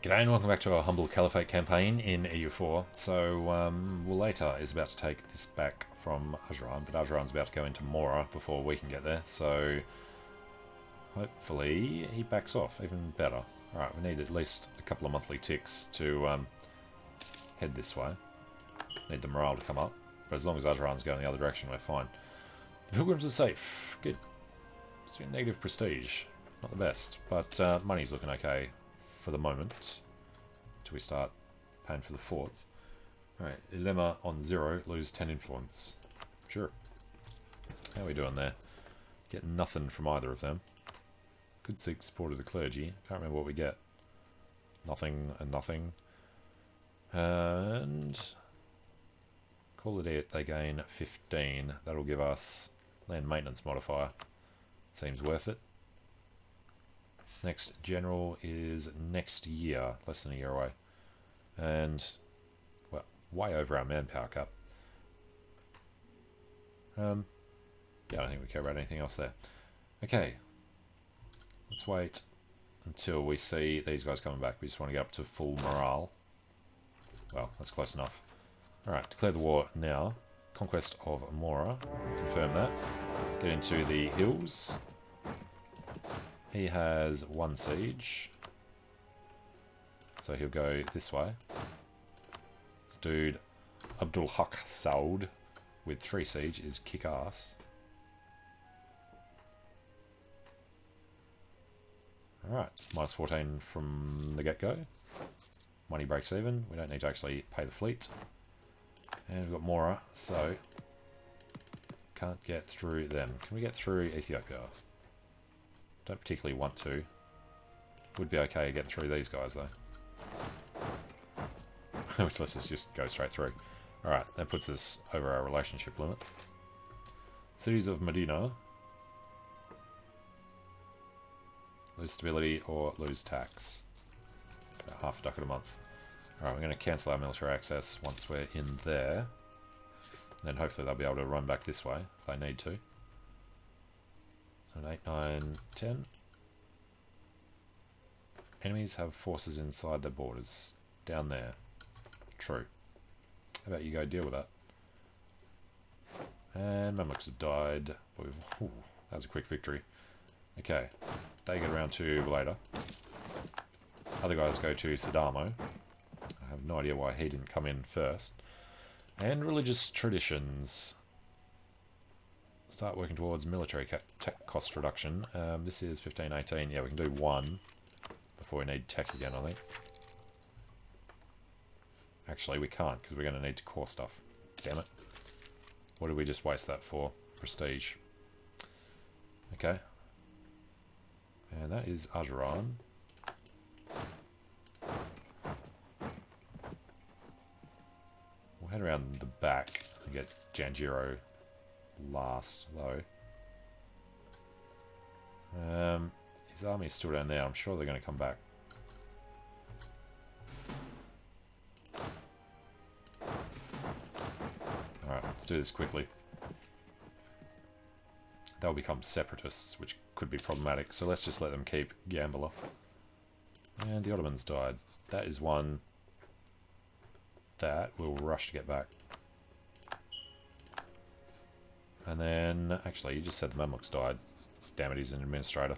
G'day and welcome back to our humble Caliphate campaign in EU4. So, Wulata is about to take this back from Ajuran, but Ajuran's about to go into Mora before we can get there, so hopefully he backs off, even better. Alright, we need at least a couple of monthly ticks to head this way. Need the morale to come up, but as long as Ajuran's going the other direction, we're fine. The pilgrims are safe. Good. It's got negative prestige. Not the best, but money's looking okay for the moment, till we start paying for the forts. Alright, Ilema on 0, lose 10 influence. Sure. How are we doing there? Getting nothing from either of them. Could seek support of the clergy. Can't remember what we get. Nothing and nothing. And call it they gain 15. That'll give us land maintenance modifier. Seems worth it. Next general is next year, less than a year away. And, well, way over our manpower cap. Yeah, I don't think we care about anything else there. Okay. Let's wait until we see these guys coming back. We just want to get up to full morale. Well, that's close enough. Alright, declare the war now. Conquest of Mora. Confirm that. Get into the hills. He has 1 siege, so he'll go this way. This dude, Abdul Haq Saud, with 3 siege is kick-ass. Alright, minus 14 from the get-go. Money breaks even, we don't need to actually pay the fleet. And we've got Mora, so can't get through them. Can we get through Ethiopia? Don't particularly want to. Would be okay getting through these guys though. Which lets us just go straight through. Alright, that puts us over our relationship limit. Cities of Medina. Lose stability or lose tax. About half a ducat a month. Alright, we're going to cancel our military access once we're in there. Then hopefully they'll be able to run back this way if they need to. So 8, 9, 10. Enemies have forces inside their borders. Down there. True. How about you go deal with that? And Mamluks have died. Ooh, that was a quick victory. Okay. They get around to later. Other guys go to Sadamo. I have no idea why he didn't come in first. And religious traditions. Start working towards military tech cost reduction. This is 15, 18. Yeah, we can do 1 before we need tech again, I think. Actually, we can't because we're going to need to core stuff. Damn it. What did we just waste that for? Prestige. Okay. And that is Ajuran. We'll head around the back and get Janjiro last though. His army is still down there. I'm sure they're going to come back. Alright, let's do this quickly. They'll become separatists, which could be problematic, so let's just let them keep Gambler. And the Ottomans died. That is one that we'll rush to get back. And then, actually, you just said the Mamluks died. Damn it, he's an administrator.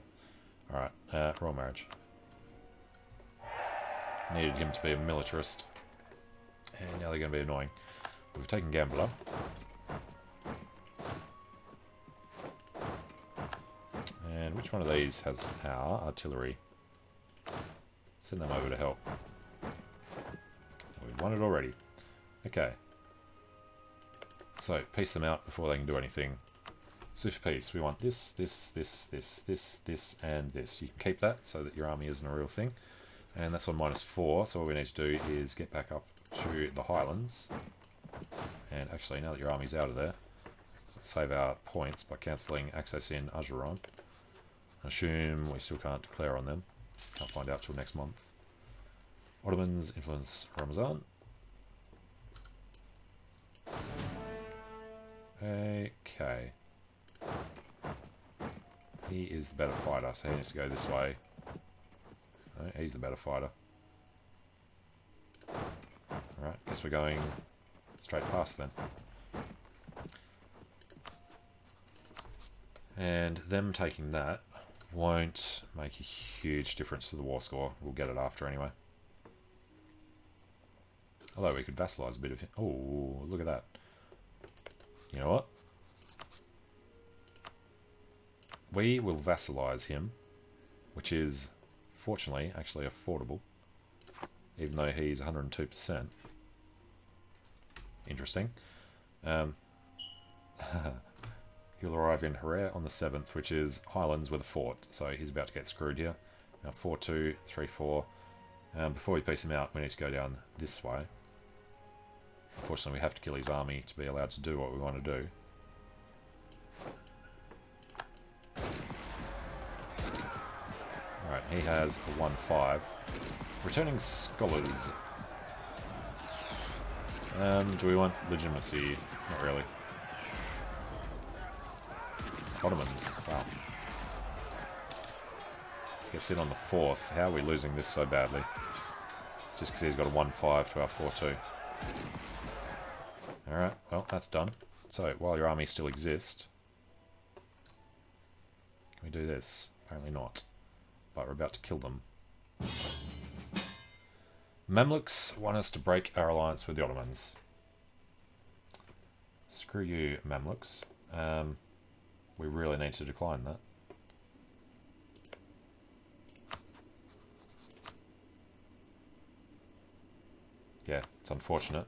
Alright, royal marriage. Needed him to be a militarist. And now they're going to be annoying. We've taken Gambler. And which one of these has our artillery? Send them over to help. We've won it already. Okay. So, piece them out before they can do anything. Super piece. We want this, this, this, this, this, this, and this. You can keep that so that your army isn't a real thing. And that's on -4, so all we need to do is get back up to the Highlands. And actually, now that your army's out of there, let's save our points by cancelling access in Ajuran. Assume we still can't declare on them. Can't find out till next month. Ottomans influence Ramazan. Okay. He is the better fighter, so he needs to go this way. No, he's the better fighter. Alright, guess we're going straight past then. And them taking that won't make a huge difference to the war score. We'll get it after anyway. Although we could vassalize a bit of him. Oh, look at that. You know what? We will vassalize him, which is, fortunately, actually affordable. Even though he's 102%. Interesting. He'll arrive in Herrera on the 7th, which is Highlands with a fort. So he's about to get screwed here. Now 4-2, 3-4. Before we piece him out, we need to go down this way. Unfortunately, we have to kill his army to be allowed to do what we want to do. Alright, he has a 1-5. Returning scholars. Do we want legitimacy? Not really. Ottomans. Wow. Gets in on the 4th. How are we losing this so badly? Just because he's got a 1-5 to our 4-2. Alright, well, that's done. So, while your army still exists, can we do this? Apparently not. But we're about to kill them. Mamluks want us to break our alliance with the Ottomans. Screw you, Mamluks. We really need to decline that. Yeah, it's unfortunate.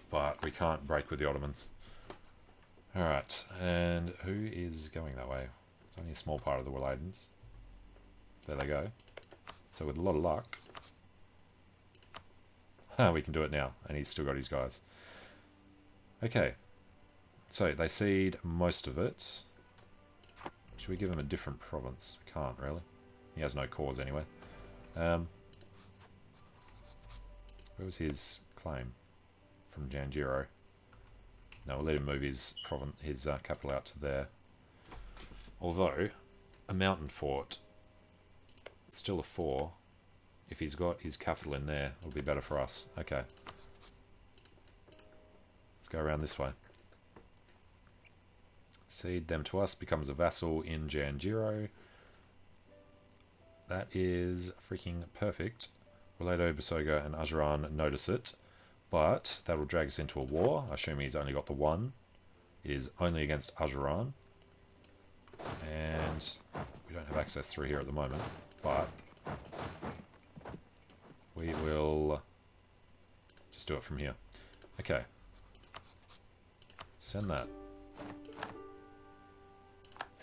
But we can't break with the Ottomans. Alright, and who is going that way? It's only a small part of the Walladens. There they go. So with a lot of luck, we can do it now, and he's still got his guys. Okay, so they cede most of it. Should we give him a different province? We can't, really. He has no cause anyway. Where was his claim? From Janjiro. No, we'll let him move his capital out to there. Although, a mountain fort, it's still a 4. If he's got his capital in there, it'll be better for us. Okay. Let's go around this way. Cede them to us, becomes a vassal in Janjiro. That is freaking perfect. Roledo, Busoga, and Ajuran notice it. But that will drag us into a war. I assume he's only got the 1. It is only against Ajuran. And we don't have access through here at the moment. But we will just do it from here. Okay. Send that.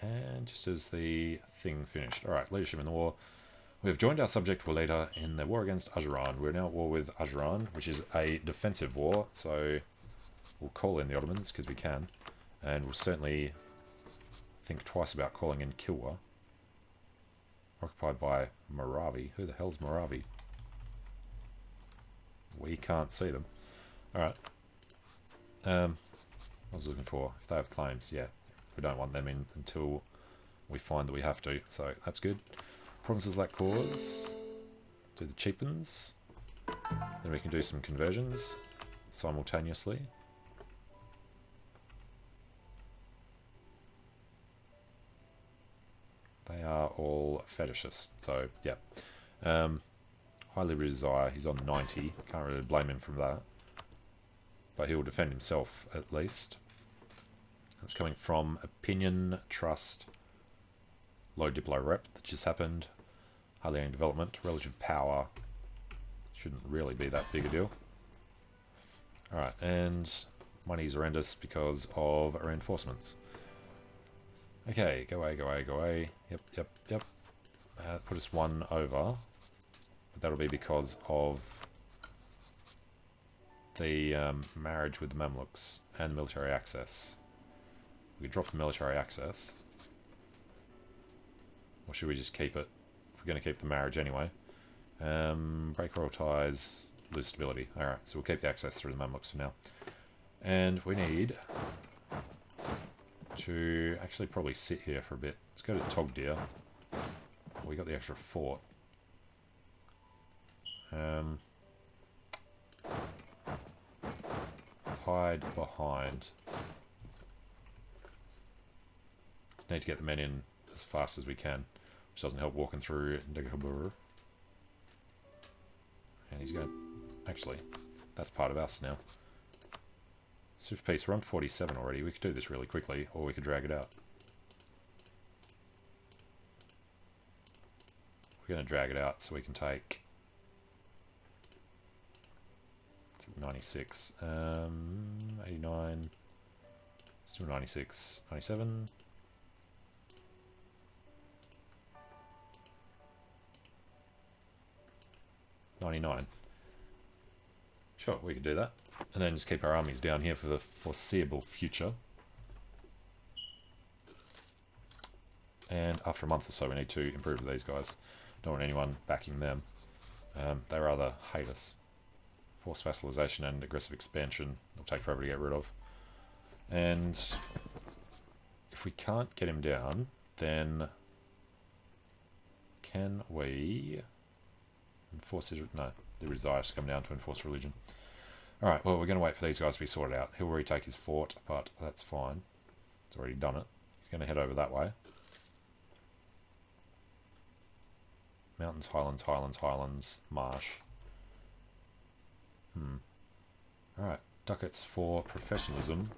And just as the thing finished. Alright, leadership in the war. We have joined our subject Waleda in the war against Ajuran. We're now at war with Ajuran, which is a defensive war, so we'll call in the Ottomans, because we can. And we'll certainly think twice about calling in Kilwa. Occupied by Moravi. Who the hell's Moravi? We can't see them. Alright. What was I looking for? If they have claims, yeah. We don't want them in until we find that we have to, so that's good. Provinces lack cause. Do the cheapens. Then we can do some conversions simultaneously. They are all fetishist, so yeah. High Liberty Desire, he's on 90. Can't really blame him from that. But he'll defend himself at least. That's coming from Opinion, Trust, Low Diplo Rep that just happened. Hardly any development. Relative power. Shouldn't really be that big a deal. Alright, and money's horrendous because of reinforcements. Okay, go away, go away, go away. Yep. Put us 1 over. But that'll be because of the marriage with the Mamluks and military access. We could drop the military access. Or should we just keep it? If we're going to keep the marriage anyway. Break royal ties, lose stability. Alright, so we'll keep the access through the Mamluks for now. And we need to actually probably sit here for a bit. Let's go to Togdir. We got the extra fort. hide behind. Need to get the men in as fast as we can, which doesn't help walking through Ndegabur. And he's going... Actually, that's part of us now. Swift Peace, we're on 47 already. We could do this really quickly, or we could drag it out. We're going to drag it out so we can take... 96, 89, still 96, 97. $99. Sure, we could do that. And then just keep our armies down here for the foreseeable future. And after a month or so we need to improve these guys. Don't want anyone backing them. They rather hate us. Forced vassalization and aggressive expansion will take forever to get rid of. And if we can't get him down, then can we enforce his... No, the desires to come down to enforce religion. Alright, well, we're going to wait for these guys to be sorted out. He'll retake his fort, but that's fine. He's already done it. He's going to head over that way. Mountains, highlands, highlands, highlands, marsh. Alright, ducats for professionalism.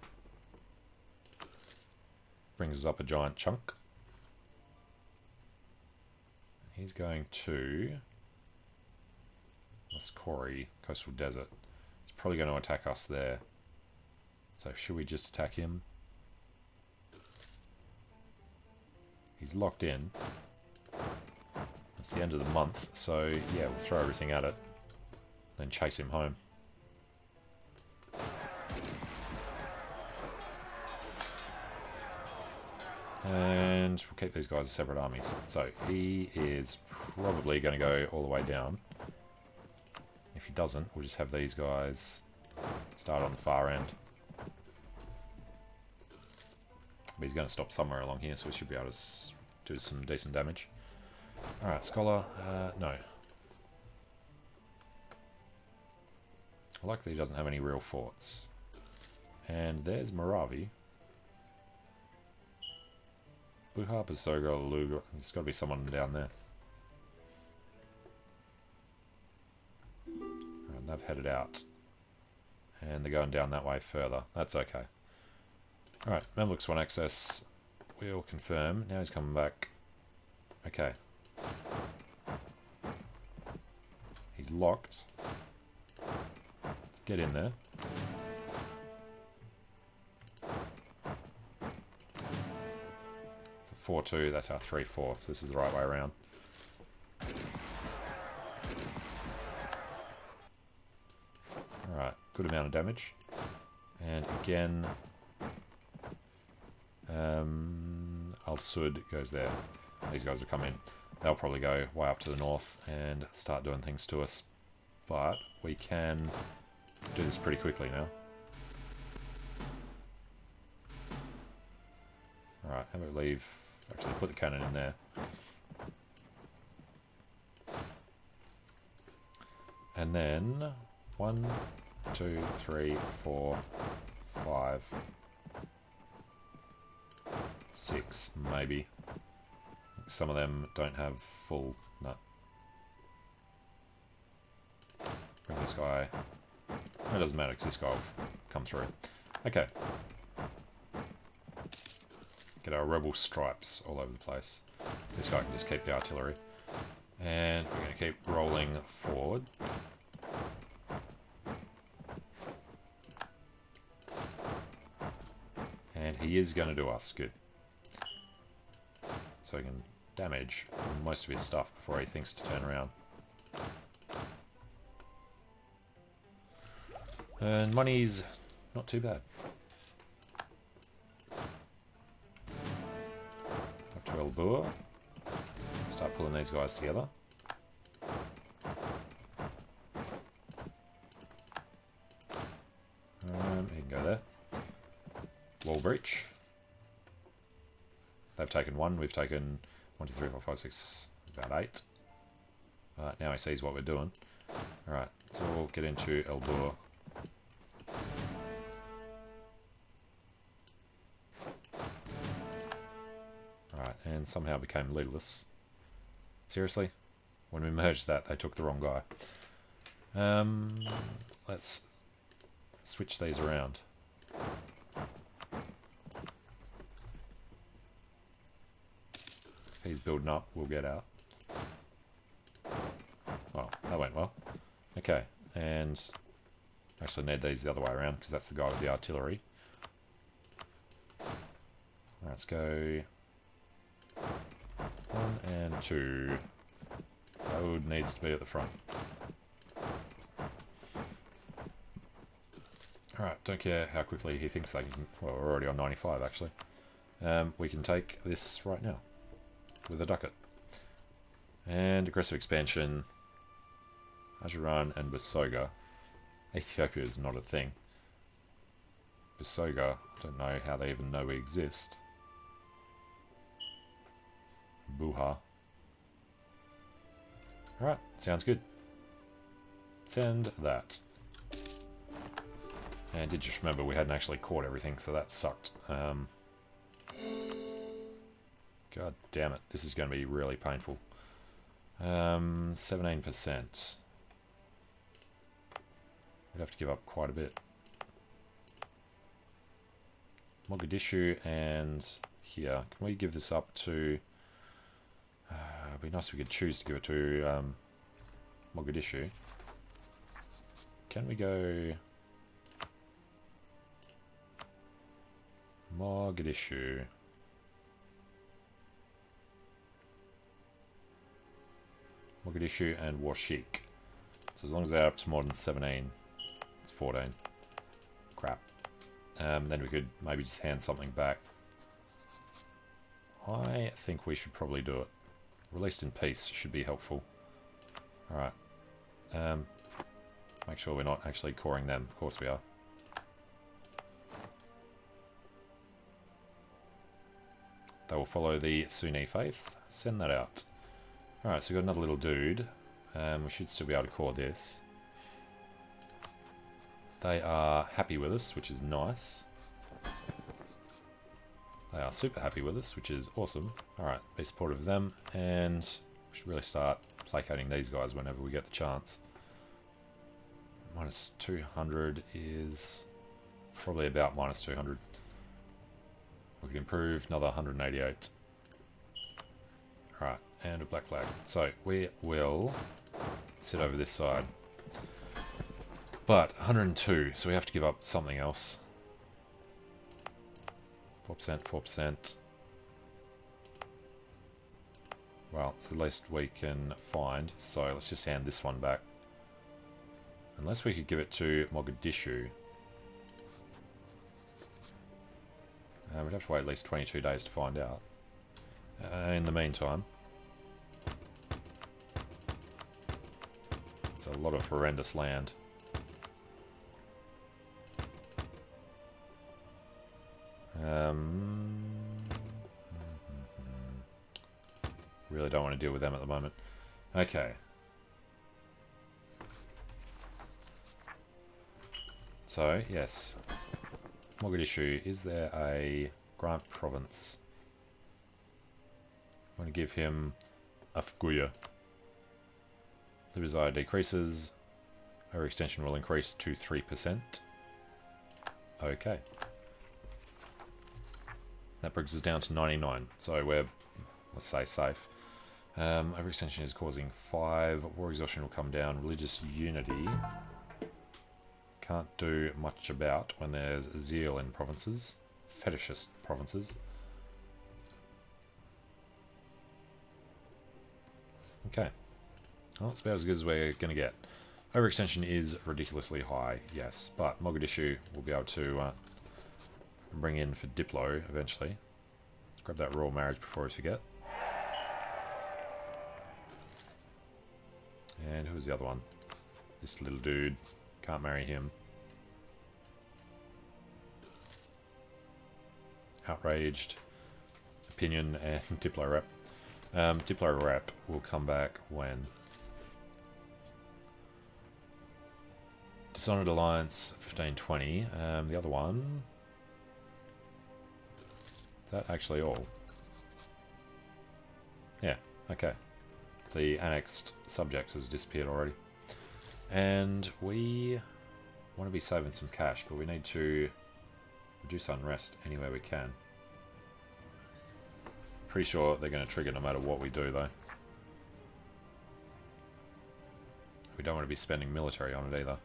Brings us up a giant chunk. He's going to... Muscori, Coastal Desert. He's probably going to attack us there. So should we just attack him? He's locked in. It's the end of the month, so yeah, we'll throw everything at it. Then chase him home. And we'll keep these guys as separate armies. So he is probably going to go all the way down. If he doesn't, we'll just have these guys start on the far end. But he's going to stop somewhere along here, so we should be able to do some decent damage. Alright, Scholar, no. I like that he doesn't have any real forts. And there's Moravi. Blue Harp, Soga, Luga. There's got to be someone down there. And they've headed out. And they're going down that way further. That's okay. Alright, Mamluks want access. We'll confirm. Now he's coming back. Okay. He's locked. Let's get in there. It's a 4-2, that's our 3-4, so this is the right way around. Alright, good amount of damage. And again, Al-Sud goes there. These guys will come in. They'll probably go way up to the north and start doing things to us. But we can do this pretty quickly now. Alright, how about we leave... Actually, put the cannon in there. And then... 1, 2, 3, 4, 5... 6, maybe. Some of them don't have full... No. Bring this guy... It doesn't matter because this guy will come through. Okay. Get our rebel stripes all over the place. This guy can just keep the artillery. And we're going to keep rolling forward. And he is going to do us. Good. So he can damage most of his stuff before he thinks to turn around. And money's not too bad. Up to Elbur. Start pulling these guys together. He can go there. Wall breach. They've taken 1, we've taken 1, 2, 3, 4, 5, 6, about 8. Now he sees what we're doing. Alright, so we'll get into Elbur. and somehow became leaderless. Seriously? When we merged that, they took the wrong guy. Let's switch these around. If he's building up, we'll get out. Well, that went well. Okay, and actually need these the other way around because that's the guy with the artillery. Let's go 1 and 2. So needs to be at the front. Alright, don't care how quickly he thinks they can... Well, we're already on 95 actually. We can take this right now with a ducat. And aggressive expansion. Ajuran and Basoga. Ethiopia is not a thing. Basoga, I don't know how they even know we exist. Buha. Alright, sounds good. Send that. And did just remember we hadn't actually caught everything, so that sucked. God damn it, this is going to be really painful. 17%. We'd have to give up quite a bit. Mogadishu and here. Can we give this up to... it'd be nice if we could choose to give it to Mogadishu. Can we go... Mogadishu. Mogadishu and Washik. So as long as they're up to more than 17, it's 14. Crap. Then we could maybe just hand something back. I think we should probably do it. Released in peace should be helpful. Alright. Make sure we're not actually coring them. Of course we are. They will follow the Sunni faith. Send that out. Alright, so we've got another little dude. We should still be able to core this. They are happy with us, which is nice. They are super happy with us, which is awesome. Alright, be supportive of them, and we should really start placating these guys whenever we get the chance. Minus 200 is probably about minus 200. We could improve another 188. Alright, and a black flag. So we will sit over this side. But 102, so we have to give up something else. 4%, 4%. Well, it's the least we can find, so let's just hand this one back. Unless we could give it to Mogadishu. We'd have to wait at least 22 days to find out. In the meantime, it's a lot of horrendous land. Really don't want to deal with them at the moment. Okay. So, yes. Mogadishu, is there a grant province? I'm going to give him Afguya. The desire decreases. Overextension will increase to 3%. Okay. That brings us down to 99. So we're, let's say, safe. Overextension is causing 5. War exhaustion will come down. Religious unity. Can't do much about when there's zeal in provinces. Fetishist provinces. Okay. Well, that's about as good as we're going to get. Overextension is ridiculously high, yes. But Mogadishu will be able to bring in for Diplo eventually. Let's grab that royal marriage before we forget. And who's the other one? This little dude. Can't marry him. Outraged. Opinion and Diplo rep. Diplo rep will come back when? Dishonored Alliance 1520. The other one. Is that actually all? Yeah, okay. The annexed subject has disappeared already. And we want to be saving some cash, but we need to reduce unrest anywhere we can. Pretty sure they're going to trigger no matter what we do, though. We don't want to be spending military on it either.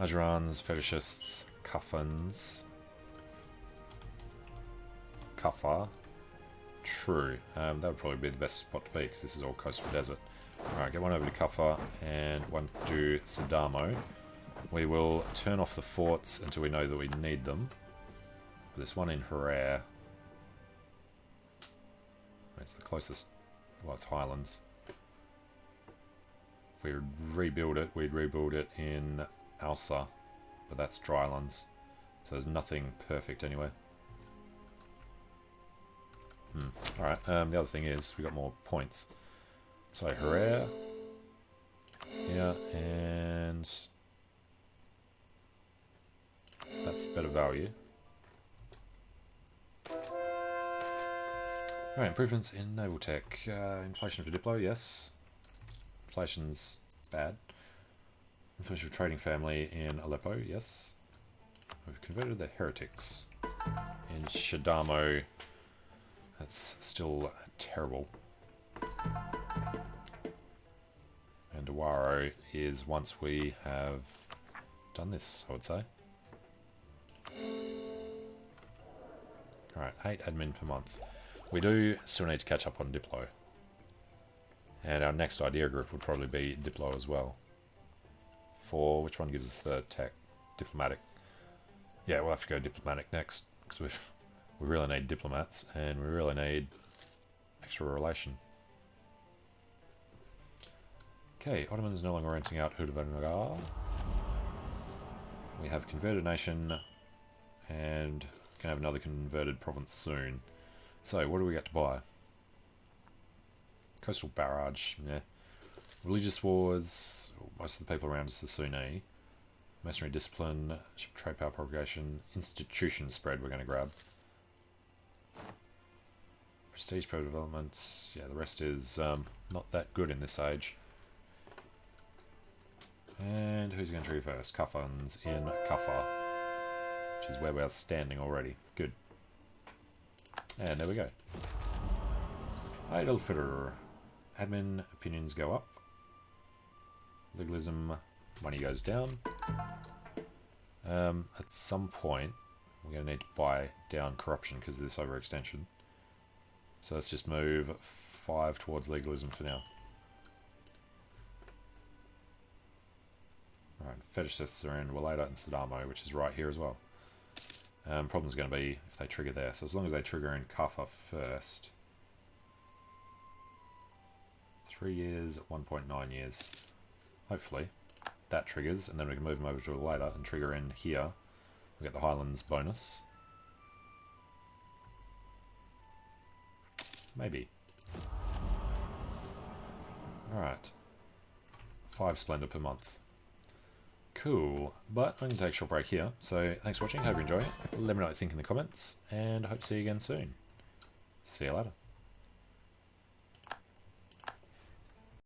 Ajurans, fetishists, Cuffins. Kuffa. True. That would probably be the best spot to be, because this is all coastal desert. Alright, get one over to Kuffa and one to Sadamo. We will turn off the forts until we know that we need them. But there's one in Harar. It's the closest. Well, it's Highlands. If we rebuild it, we'd rebuild it in Alsa. But that's drylands. So there's nothing perfect anywhere. Alright, the other thing is we got more points. So Harar. Yeah, and that's better value. Alright, improvements in naval tech. Inflation for Diplo, yes. Inflation's bad. Inflation for trading family in Aleppo, yes. We've converted the heretics. In Shadamo, that's still terrible. And Awaro is once we have done this, I would say. Alright, 8 admin per month. We do still need to catch up on Diplo. And our next idea group would probably be Diplo as well. For which one gives us the tech? Diplomatic. Yeah, we'll have to go diplomatic next, because we really need diplomats, and we really need extra relation. Okay, Ottomans no longer renting out Hudavanagar. We have converted nation, and can have another converted province soon. So, what do we got to buy? Coastal barrage, yeah. Religious wars, most of the people around us are Sunni. Masonry discipline, trade power propagation, institution spread we're going to grab. Prestige pro developments, yeah, the rest is not that good in this age. And who's going to trigger first? Cuffins in Kuffa, which is where we're standing already. Good. And there we go. Idlefitter. Admin opinions go up. Legalism money goes down. At some point, we're going to need to buy down corruption because of this overextension. So let's just move 5 towards legalism for now. Alright, fetishists are in Walada and Sadamo, which is right here as well. Problem's going to be if they trigger there. So as long as they trigger in Kaffa first. 3 years, 1.9 years. Hopefully that triggers, and then we can move them over to Walada and trigger in here. We get the Highlands bonus. Maybe. Alright. 5 Splendor per month. Cool, but I'm going to take a short break here. So thanks for watching, hope you enjoy it. Let me know what you think in the comments, and I hope to see you again soon. See you later.